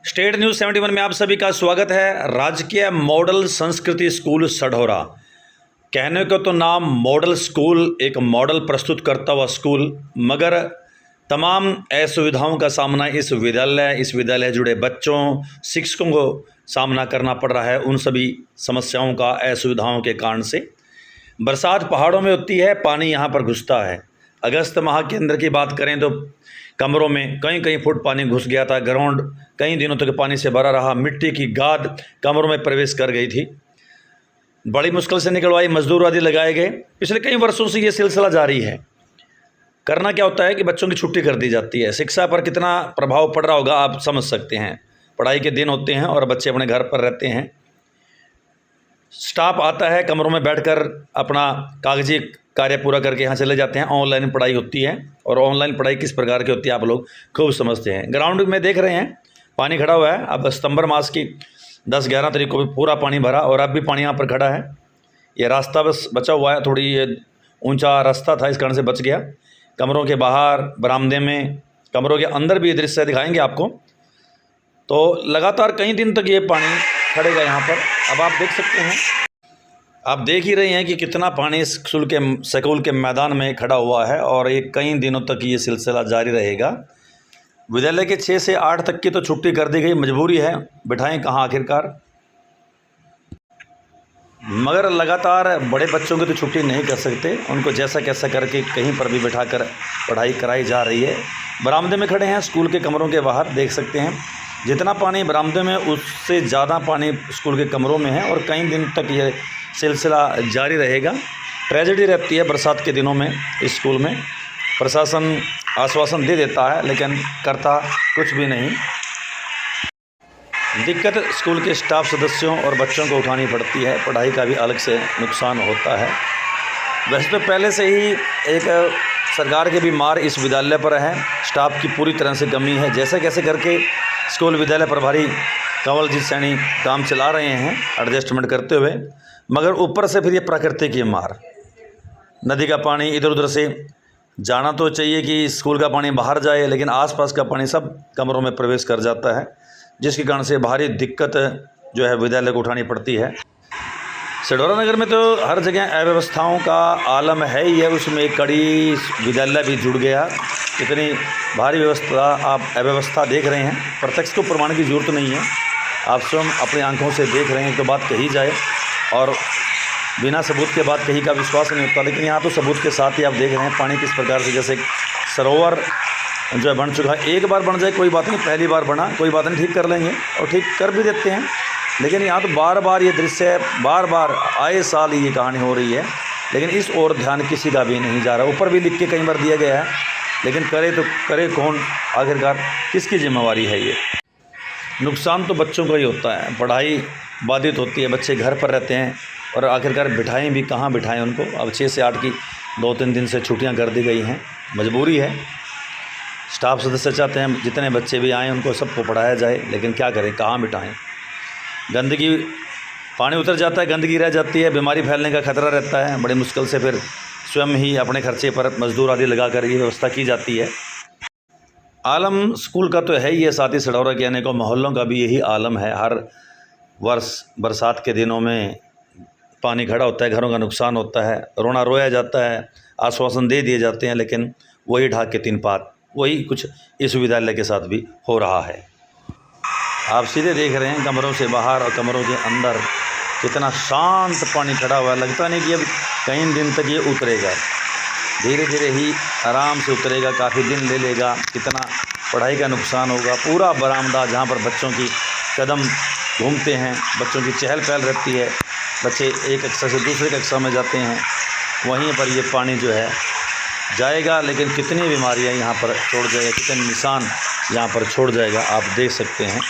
State news 71 में आप सभी का स्वागत है। राजकीय मॉडल संस्कृति स्कूल सढौरा, कहने को तो नाम मॉडल स्कूल, एक मॉडल प्रस्तुत करता हुआ स्कूल, मगर तमाम असुविधाओं का सामना इस विद्यालय जुड़े बच्चों, शिक्षकों को सामना करना पड़ रहा है। उन सभी समस्याओं का, असुविधाओं के कारण से बरसात पहाड़ों में होती है, पानी यहाँ पर घुसता है। अगस्त माह के अंदर की बात करें तो कमरों में कई फुट पानी घुस गया था। ग्राउंड कई दिनों तक पानी से भरा रहा। मिट्टी की गाद कमरों में प्रवेश कर गई थी। बड़ी मुश्किल से निकलवाई, मजदूर आदि लगाए गए। पिछले कई वर्षों से ये सिलसिला जारी है। करना क्या होता है कि बच्चों की छुट्टी कर दी जाती है। शिक्षा पर कितना प्रभाव पड़ रहा होगा आप समझ सकते हैं। पढ़ाई के दिन होते हैं और बच्चे अपने घर पर रहते हैं। स्टाफ आता है, कमरों में बैठकर अपना कागजी कार्य पूरा करके यहाँ चले जाते हैं। ऑनलाइन पढ़ाई होती है, और ऑनलाइन पढ़ाई किस प्रकार की होती है आप लोग खूब समझते हैं। ग्राउंड में देख रहे हैं पानी खड़ा हुआ है। अब सितंबर मास की 10-11 तारीख को भी पूरा पानी भरा, और अब भी पानी यहाँ पर खड़ा है। ये रास्ता बस बचा हुआ है, थोड़ी ये ऊंचा रास्ता था, इस कारण से बच गया। कमरों के बाहर, बरामदे में, कमरों के अंदर भी ये दृश्य दिखाएंगे आपको। तो लगातार कई दिन तक ये पानी खड़ेगा यहाँ पर। अब आप देख सकते हैं, आप देख ही रहे हैं कि कितना पानी स्कूल के मैदान में खड़ा हुआ है, और ये कई दिनों तक ये सिलसिला जारी रहेगा। विद्यालय के 6 से 8 तक की तो छुट्टी कर दी गई, मजबूरी है, बिठाएं कहाँ आखिरकार। मगर लगातार बड़े बच्चों की तो छुट्टी नहीं कर सकते, उनको जैसा कैसा करके कहीं पर भी बिठाकर पढ़ाई कराई जा रही है। बरामदे में खड़े हैं स्कूल के कमरों के बाहर, देख सकते हैं जितना पानी बरामदे में, उससे ज़्यादा पानी स्कूल के कमरों में है, और कई दिन तक ये सिलसिला जारी रहेगा। ट्रेजेडी रहती है बरसात के दिनों में। इस स्कूल में प्रशासन आश्वासन दे देता है, लेकिन करता कुछ भी नहीं। दिक्कत स्कूल के स्टाफ सदस्यों और बच्चों को उठानी पड़ती है। पढ़ाई का भी अलग से नुकसान होता है। वैसे तो पहले से ही एक सरकार की भी मार इस विद्यालय पर है। स्टाफ की पूरी तरह से कमी है। जैसे कैसे करके स्कूल विद्यालय प्रभारी कंवलजीत सैनी काम चला रहे हैं एडजस्टमेंट करते हुए, मगर ऊपर से फिर ये प्रकृति की मार। नदी का पानी इधर उधर से जाना तो चाहिए कि स्कूल का पानी बाहर जाए, लेकिन आसपास का पानी सब कमरों में प्रवेश कर जाता है, जिसके कारण से भारी दिक्कत जो है विद्यालय को उठानी पड़ती है। सढौरा नगर में तो हर जगह अव्यवस्थाओं का आलम है ही है, उसमें एक कड़ी विद्यालय भी जुड़ गया। इतनी भारी व्यवस्था, आप अव्यवस्था देख रहे हैं। प्रत्यक्ष को प्रमाण की जरूरत नहीं है, आप स्वयं अपनी आंखों से देख रहे हैं तो बात कही जाए, और बिना सबूत के बाद कहीं का विश्वास नहीं होता। लेकिन यहाँ तो सबूत के साथ ही आप देख रहे हैं पानी किस प्रकार से, जैसे सरोवर जो है बन चुका है। एक बार बन जाए कोई बात नहीं, पहली बार बना कोई बात नहीं, ठीक कर लेंगे, और ठीक कर भी देते हैं। लेकिन यहाँ तो बार बार ये दृश्य है, बार बार आए साल ये कहानी हो रही है, लेकिन इस ओर ध्यान किसी का भी नहीं जा रहा। ऊपर भी लिख के कई बार दिया गया है, लेकिन करे तो करे कौन आखिरकार, किसकी जिम्मेवारी है ये। नुकसान तो बच्चों का ही होता है, पढ़ाई बाधित होती है, बच्चे घर पर रहते हैं, और आखिरकार बिठाएं भी कहाँ बिठाएं उनको। अब 6 से 8 की 2-3 दिन से छुट्टियां कर दी गई हैं, मजबूरी है। स्टाफ सदस्य चाहते हैं जितने बच्चे भी आएँ उनको सबको पढ़ाया जाए, लेकिन क्या करें, कहाँ बिठाएं। गंदगी, पानी उतर जाता है, गंदगी रह जाती है, बीमारी फैलने का खतरा रहता है। बड़ी मुश्किल से फिर स्वयं ही अपने खर्चे पर मजदूर आदि लगा कर ये व्यवस्था की जाती है। आलम स्कूल का तो है ही है, साथ ही सढौरा के अनेकों मोहल्लों का भी यही आलम है। हर वर्ष बरसात के दिनों में पानी खड़ा होता है, घरों का नुकसान होता है, रोना रोया जाता है, आश्वासन दे दिए जाते हैं, लेकिन वही ढाक के 3 पात। वही कुछ इस विद्यालय के साथ भी हो रहा है। आप सीधे देख रहे हैं कमरों से बाहर और कमरों के अंदर कितना शांत पानी खड़ा हुआ है। लगता नहीं कि अब कई दिन तक ये उतरेगा, धीरे धीरे ही आराम से उतरेगा, काफ़ी दिन ले लेगा। कितना पढ़ाई का नुकसान होगा। पूरा बरामदा जहाँ पर बच्चों की कदम घूमते हैं, बच्चों की चहल पहल रहती है, बच्चे एक कक्षा से दूसरे कक्षा में जाते हैं, वहीं पर ये पानी जो है जाएगा। लेकिन कितनी बीमारियां यहाँ पर छोड़ जाएगा, कितने निशान यहाँ पर छोड़ जाएगा, आप देख सकते हैं।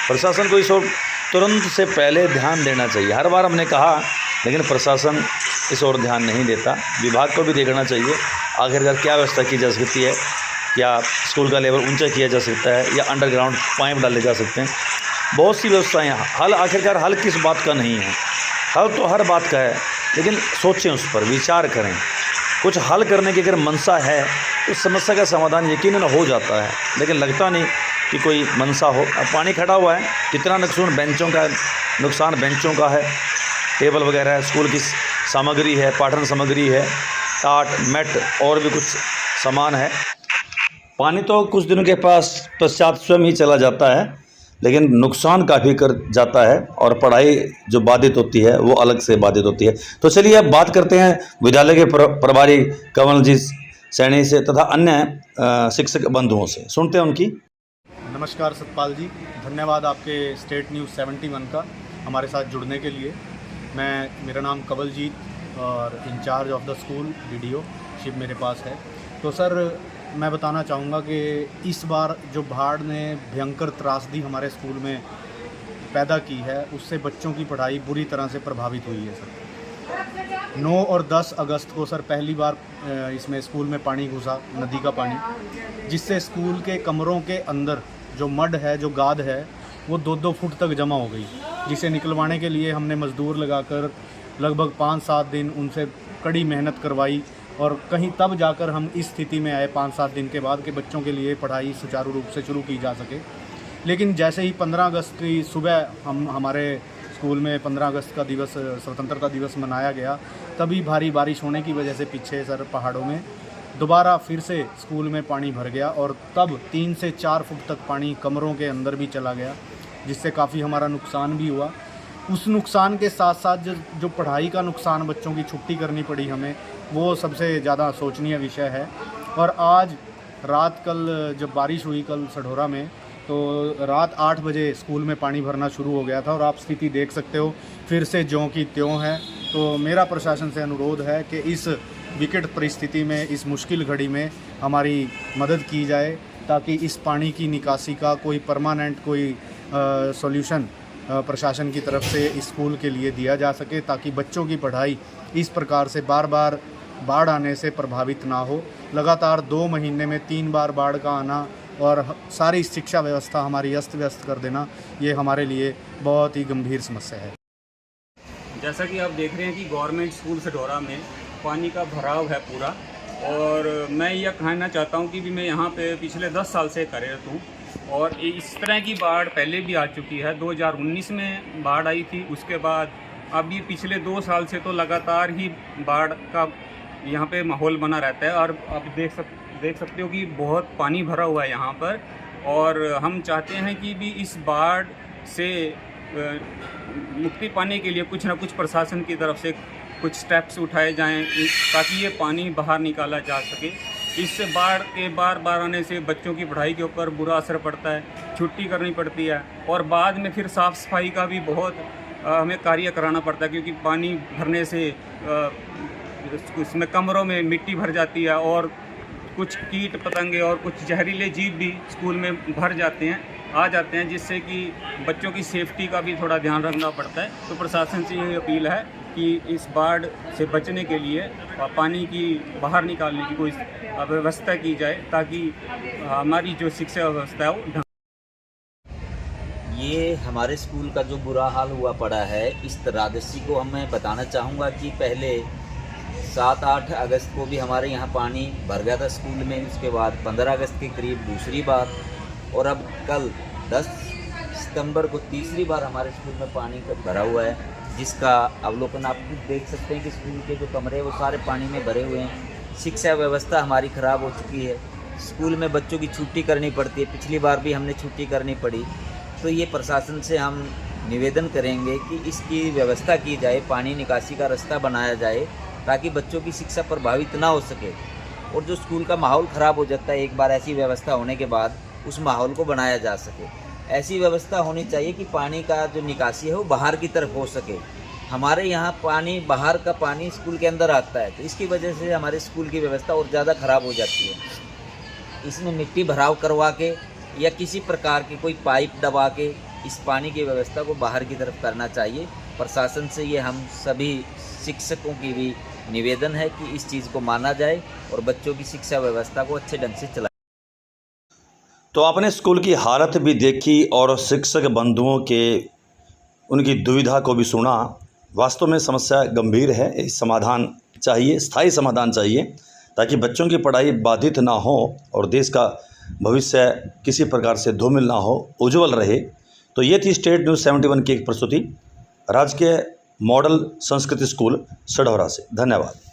प्रशासन को इस ओर तुरंत से पहले ध्यान देना चाहिए। हर बार हमने कहा, लेकिन प्रशासन इस ओर ध्यान नहीं देता। विभाग को भी देखना चाहिए आखिरकार क्या व्यवस्था की जा सकती है। क्या स्कूल का लेवल ऊंचा किया जा सकता है, या अंडरग्राउंड पाइप डाले जा सकते हैं। बहुत सी व्यवस्थाएँ, हल आखिरकार हल किस बात का नहीं है। हल तो हर बात का है, लेकिन सोचें, उस पर विचार करें। कुछ हल करने की अगर मंशा है तो समस्या का समाधान यकीनन हो जाता है, लेकिन लगता नहीं की कोई मंशा हो। अब पानी खड़ा हुआ है, कितना नुकसान बेंचों का है, टेबल वगैरह है, स्कूल की सामग्री है, पाठन सामग्री है, टाट मैट और भी कुछ सामान है। पानी तो कुछ दिनों के पश्चात स्वयं ही चला जाता है, लेकिन नुकसान काफ़ी कर जाता है और पढ़ाई जो बाधित होती है वो अलग से बाधित होती है। तो चलिए अब बात करते हैं विद्यालय के प्रभारी कंवलजीत सैनी से तथा अन्य शिक्षक बंधुओं से, सुनते हैं उनकी। नमस्कार सतपाल जी, धन्यवाद आपके स्टेट न्यूज़ 71 का हमारे साथ जुड़ने के लिए। मेरा नाम कंवलजीत और in charge of the school video ship मेरे पास है। तो सर मैं बताना चाहूँगा कि इस बार जो बाढ़ ने भयंकर त्रासदी हमारे स्कूल में पैदा की है, उससे बच्चों की पढ़ाई बुरी तरह से प्रभावित हुई है सर। 9 और 10 अगस्त को सर पहली बार इसमें स्कूल में पानी घुसा, नदी का पानी, जिससे स्कूल के कमरों के अंदर जो मड है, जो गाद है, वो 2-2 फुट तक जमा हो गई, जिसे निकलवाने के लिए हमने मज़दूर लगाकर लगभग 5-7 दिन उनसे कड़ी मेहनत करवाई और कहीं तब जाकर हम इस स्थिति में आए 5-7 दिन के बाद कि बच्चों के लिए पढ़ाई सुचारू रूप से शुरू की जा सके। लेकिन जैसे ही 15 अगस्त की सुबह हमारे स्कूल में 15 अगस्त का दिवस, स्वतंत्रता दिवस मनाया गया, तभी भारी बारिश होने की वजह से पीछे सर पहाड़ों में दोबारा फिर से स्कूल में पानी भर गया और तब 3 से 4 फुट तक पानी कमरों के अंदर भी चला गया, जिससे काफ़ी हमारा नुकसान भी हुआ। उस नुकसान के साथ साथ जो पढ़ाई का नुकसान, बच्चों की छुट्टी करनी पड़ी हमें, वो सबसे ज़्यादा शोचनीय विषय है। और आज रात कल जब बारिश हुई कल सढौरा में, तो रात 8 बजे स्कूल में पानी भरना शुरू हो गया था और आप स्थिति देख सकते हो फिर से ज्यों की त्यों है। तो मेरा प्रशासन से अनुरोध है कि इस विकट परिस्थिति में, इस मुश्किल घड़ी में हमारी मदद की जाए, ताकि इस पानी की निकासी का कोई परमानेंट कोई सॉल्यूशन प्रशासन की तरफ से इस स्कूल के लिए दिया जा सके, ताकि बच्चों की पढ़ाई इस प्रकार से बार बार बाढ़ आने से प्रभावित ना हो। लगातार 2 महीने में 3 बार बाढ़ का आना और सारी शिक्षा व्यवस्था हमारी अस्त व्यस्त कर देना, ये हमारे लिए बहुत ही गंभीर समस्या है। जैसा कि आप देख रहे हैं कि गवर्नमेंट स्कूल सढौरा में पानी का भराव है पूरा, और मैं यह कहना चाहता हूं कि भी मैं यहां पे पिछले 10 साल से कार्यरत हूं और इस तरह की बाढ़ पहले भी आ चुकी है। 2019 में बाढ़ आई थी, उसके बाद अब ये पिछले 2 साल से तो लगातार ही बाढ़ का यहाँ पे माहौल बना रहता है। और आप देख सकते हो कि बहुत पानी भरा हुआ है यहाँ पर, और हम चाहते हैं कि भी इस बाढ़ से मुक्ति पाने के लिए कुछ ना कुछ प्रशासन की तरफ से कुछ स्टेप्स उठाए जाएं, ताकि ये पानी बाहर निकाला जा सके। इससे बाढ़ के बार बार आने से बच्चों की पढ़ाई के ऊपर बुरा असर पड़ता है, छुट्टी करनी पड़ती है, और बाद में फिर साफ़ सफाई का भी बहुत हमें कार्य कराना पड़ता है, क्योंकि पानी भरने से इसमें कमरों में मिट्टी भर जाती है और कुछ कीट पतंगे और कुछ जहरीले जीव भी स्कूल में आ जाते हैं, जिससे कि बच्चों की सेफ्टी का भी थोड़ा ध्यान रखना पड़ता है। तो प्रशासन से ये अपील है कि इस बाढ़ से बचने के लिए पानी की बाहर निकालने की कोई व्यवस्था की जाए, ताकि हमारी जो शिक्षा व्यवस्था है वो ये हमारे स्कूल का जो बुरा हाल हुआ पड़ा है, इस राजस्वी को मैं बताना चाहूँगा कि पहले 7-8 अगस्त को भी हमारे यहाँ पानी भर गया था स्कूल में, उसके बाद 15 अगस्त के करीब दूसरी बार, और अब कल 10 सितंबर को तीसरी बार हमारे स्कूल में पानी भरा हुआ है, जिसका अवलोकन आप खुद देख सकते हैं कि स्कूल के जो कमरे हैं वो सारे पानी में भरे हुए हैं। शिक्षा व्यवस्था हमारी ख़राब हो चुकी है, स्कूल में बच्चों की छुट्टी करनी पड़ती है, पिछली बार भी हमने छुट्टी करनी पड़ी। तो ये प्रशासन से हम निवेदन करेंगे कि इसकी व्यवस्था की जाए, पानी निकासी का रास्ता बनाया जाए, ताकि बच्चों की शिक्षा प्रभावित ना हो सके। और जो स्कूल का माहौल ख़राब हो जाता है एक बार ऐसी व्यवस्था होने के बाद, उस माहौल को बनाया जा सके। ऐसी व्यवस्था होनी चाहिए कि पानी का जो निकासी है वो बाहर की तरफ हो सके। हमारे यहाँ पानी, बाहर का पानी स्कूल के अंदर आता है, तो इसकी वजह से हमारे स्कूल की व्यवस्था और ज़्यादा ख़राब हो जाती है। इसमें मिट्टी भराव करवा के या किसी प्रकार की कोई पाइप दबा के इस पानी की व्यवस्था को बाहर की तरफ करना चाहिए। प्रशासन से ये हम सभी शिक्षकों की भी निवेदन है कि इस चीज़ को माना जाए और बच्चों की शिक्षा व्यवस्था को अच्छे ढंग से चलाए। तो आपने स्कूल की हालत भी देखी और शिक्षक बंधुओं के उनकी दुविधा को भी सुना। वास्तव में समस्या गंभीर है, इस समाधान चाहिए, स्थायी समाधान चाहिए, ताकि बच्चों की पढ़ाई बाधित ना हो और देश का भविष्य किसी प्रकार से धूमिल ना हो, उज्जवल रहे। तो ये थी स्टेट न्यूज़ 71 की एक प्रस्तुति राजकीय मॉडल संस्कृति स्कूल सढौरा से। धन्यवाद।